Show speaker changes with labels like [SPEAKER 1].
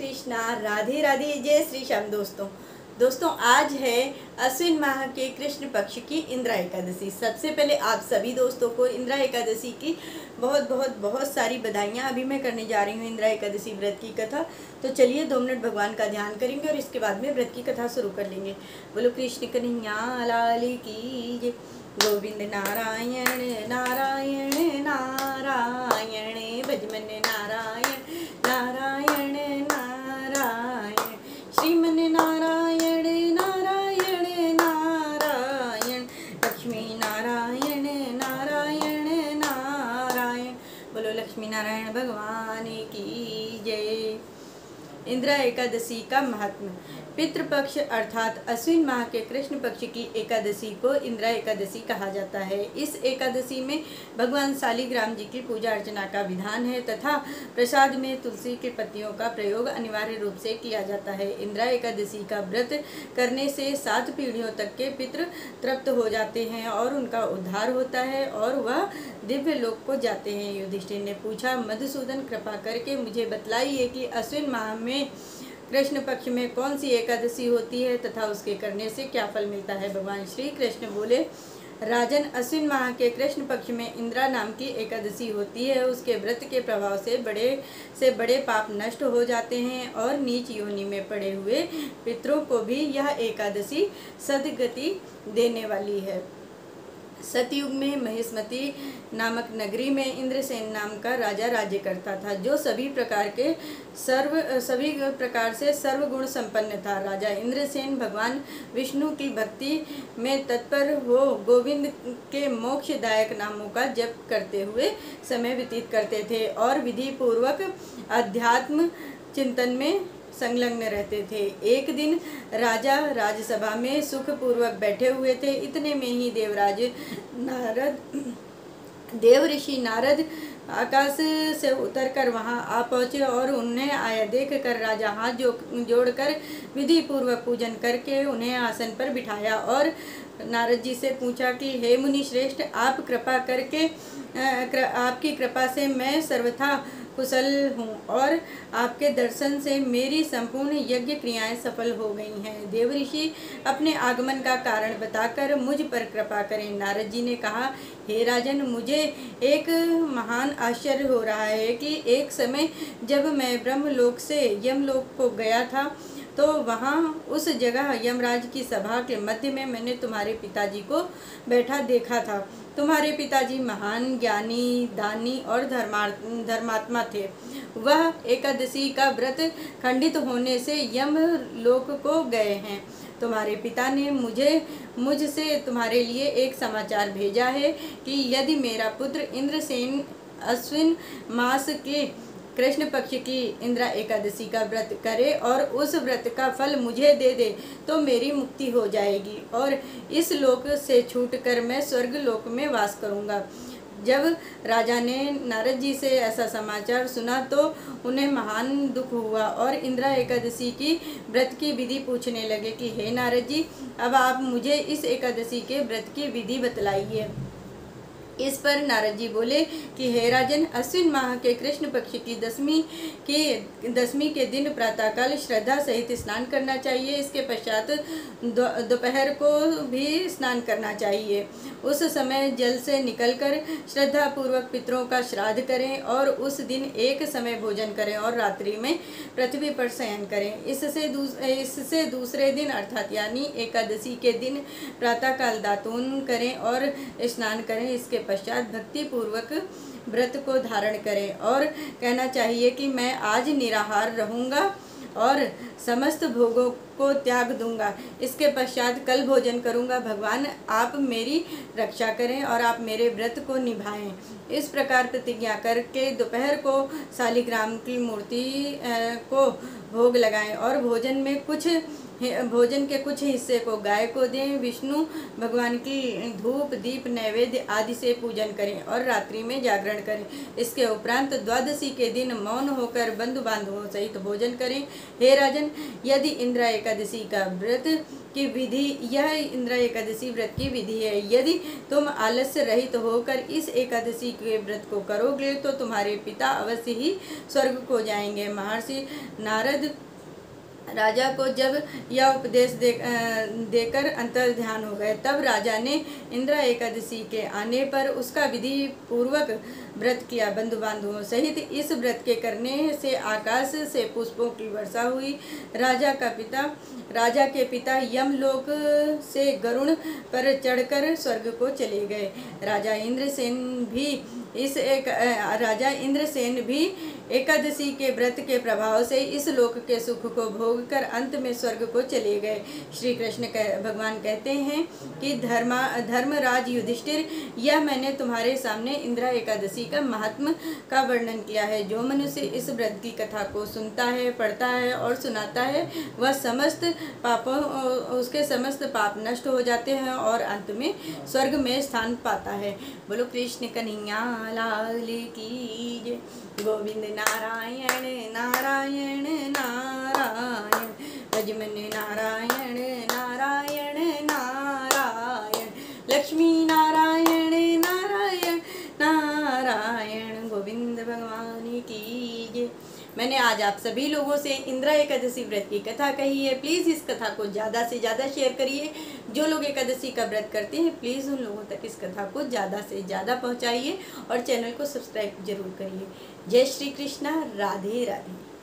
[SPEAKER 1] कृष्णा, राधे राधे, जय श्री श्याम। दोस्तों आज है अश्विन माह के कृष्ण पक्ष की इंदिरा एकादशी। सबसे पहले आप सभी दोस्तों को इंदिरा एकादशी की बहुत सारी बधाइयाँ। अभी मैं करने जा रही हूँ इंदिरा एकादशी व्रत की कथा। तो चलिए 2 मिनट भगवान का ध्यान करेंगे और इसके बाद में व्रत की कथा शुरू कर लेंगे। बोलो कृष्ण कन्हैया लाल की जय। गोविंद नारायण नारायण नारायण, भजमन नारायण नारायण नारायण, श्रीमन नारायण नारायण नारायण, लक्ष्मी नारायण नारायण नारायण। बोलो लक्ष्मी नारायण भगवान की जय। इंदिरा एकादशी का महात्म्य। पितृपक्ष अर्थात अश्विन माह के कृष्ण पक्ष की एकादशी को इंदिरा एकादशी कहा जाता है। इस एकादशी में भगवान शालिग्राम जी की पूजा अर्चना का विधान है तथा प्रसाद में तुलसी के पत्तियों का प्रयोग अनिवार्य रूप से किया जाता है। इंदिरा एकादशी का व्रत करने से 7 पीढ़ियों तक के पितृ तृप्त हो जाते हैं और उनका उद्धार होता है और वह दिव्य लोक को जाते हैं। युधिष्ठिर ने पूछा, मधुसूदन कृपा करके मुझे बतलाइए कि अश्विन माह में कृष्ण पक्ष में कौन सी एकादशी होती है तथा उसके करने से क्या फल मिलता है। भगवान श्री कृष्ण बोले, राजन, अश्विन माह के कृष्ण पक्ष में इंदिरा नाम की एकादशी होती है। उसके व्रत के प्रभाव से बड़े पाप नष्ट हो जाते हैं और नीच योनि में पड़े हुए पितरों को भी यह एकादशी सद्गति देने वाली है। सतयुग में महेशमती नामक नगरी में इंद्रसेन नाम का राजा राज्य करता था, जो सभी प्रकार से सर्वगुण संपन्न था। राजा इंद्रसेन भगवान विष्णु की भक्ति में तत्पर हो गोविंद के मोक्षदायक नामों का जप करते हुए समय व्यतीत करते थे और विधि पूर्वक अध्यात्म चिंतन में संलग्न रहते थे। एक दिन राजा राजसभा में सुख पूर्वक बैठे हुए थे। इतने में ही देव ऋषि नारद आकाश से उतरकर वहां आ पहुंचे और उन्हें आया देखकर राजा हाथ जोड़कर विधि पूर्वक पूजन करके उन्हें आसन पर बिठाया और नारद जी से पूछा कि हे मुनि श्रेष्ठ, आप कृपा करके आपकी कृपा से मैं सर्वथा कुशल हूँ और आपके दर्शन से मेरी संपूर्ण यज्ञ क्रियाएं सफल हो गई हैं। देव ऋषि अपने आगमन का कारण बताकर मुझ पर कृपा करें। नारद जी ने कहा, हे राजन, मुझे एक महान आश्चर्य हो रहा है कि एक समय जब मैं ब्रह्मलोक से यमलोक को गया था तो वहाँ उस जगह यमराज की सभा के मध्य में मैंने तुम्हारे पिताजी को बैठा देखा था। तुम्हारे पिताजी महान ज्ञानी, दानी और धर्मात्मा थे। वह एकादशी का व्रत खंडित होने से यमलोक को गए हैं। तुम्हारे पिता ने मुझसे तुम्हारे लिए एक समाचार भेजा है कि यदि मेरा पुत्र इंद्रसेन अश्विन मास के कृष्ण पक्ष की इंदिरा एकादशी का व्रत करे और उस व्रत का फल मुझे दे दे तो मेरी मुक्ति हो जाएगी और इस लोक से छूटकर मैं स्वर्ग लोक में वास करूंगा। जब राजा ने नारद जी से ऐसा समाचार सुना तो उन्हें महान दुख हुआ और इंदिरा एकादशी की व्रत की विधि पूछने लगे कि हे नारद जी, अब आप मुझे इस एकादशी के व्रत की विधि बतलाइए। इस पर नारद जी बोले कि हे राजन, अश्विन माह के कृष्ण पक्ष की दशमी के दिन प्रातःकाल श्रद्धा सहित स्नान करना चाहिए। इसके पश्चात दोपहर को भी स्नान करना चाहिए। उस समय जल से निकलकर श्रद्धा पूर्वक पितरों का श्राद्ध करें और उस दिन एक समय भोजन करें और रात्रि में पृथ्वी पर शयन करें। इससे दूसरे दिन अर्थात यानी एकादशी के दिन प्रातःकाल दातून करें और स्नान करें। इसके पश्चात भक्ति पूर्वक व्रत को धारण करें और कहना चाहिए कि मैं आज निराहार रहूंगा और समस्त भोगों को त्याग दूंगा। इसके पश्चात कल भोजन करूंगा। भगवान, आप मेरी रक्षा करें और आप मेरे व्रत को निभाएं। इस प्रकार प्रतिज्ञा करके दोपहर को शालिग्राम की मूर्ति को भोग लगाएं और भोजन में कुछ भोजन के कुछ हिस्से को गाय को दें। विष्णु भगवान की धूप दीप नैवेद्य आदि से पूजन करें और रात्रि में जागरण करें। इसके उपरांत द्वादशी के दिन मौन होकर बंधु बांधवों सहित भोजन करें। हे राजन, यदि इंद्रा एकादशी का व्रत की विधि यह इंद्रा एकादशी व्रत की विधि है। यदि तुम आलस्य रहित होकर इस एकादशी के व्रत को करोगे तो तुम्हारे पिता अवश्य ही स्वर्ग को जाएंगे। महर्षि नारद राजा को जब यह उपदेश देकर अंतर ध्यान हो गए, तब राजा ने इंद्रा एकादशी के आने पर उसका विधि पूर्वक व्रत किया। बंधु बांधवों सहित इस व्रत के करने से आकाश से पुष्पों की वर्षा हुई। राजा के पिता यमलोक से गरुड़ पर चढ़कर स्वर्ग को चले गए। राजा इंद्रसेन भी एकादशी के व्रत के प्रभाव से इस लोक के सुख को भोग कर अंत में स्वर्ग को चले गए। श्री कृष्ण भगवान कहते हैं कि धर्मराज युधिष्ठिर, यह मैंने तुम्हारे सामने इंद्रा एकादशी का महात्म का वर्णन किया है। जो मनुष्य इस व्रत की कथा को सुनता है, पढ़ता है और सुनाता है, वह उसके समस्त पाप नष्ट हो जाते हैं और अंत में स्वर्ग में स्थान पाता है। बोलो कृष्ण कन्हैया लाल की जय। गोविंद नारायण नारायण नारायण, भजमन नारायण नारायण नारायण, लक्ष्मी नारायण नारायण नारायण, गोविंद भगवान की जय। मैंने आज आप सभी लोगों से इंद्रा एकादशी व्रत की कथा कही है। प्लीज़ इस कथा को ज़्यादा से ज़्यादा शेयर करिए। जो लोग एकादशी का व्रत करते हैं, प्लीज़ उन लोगों तक इस कथा को ज़्यादा से ज़्यादा पहुंचाइए और चैनल को सब्सक्राइब जरूर करिए। जय श्री कृष्णा, राधे राधे।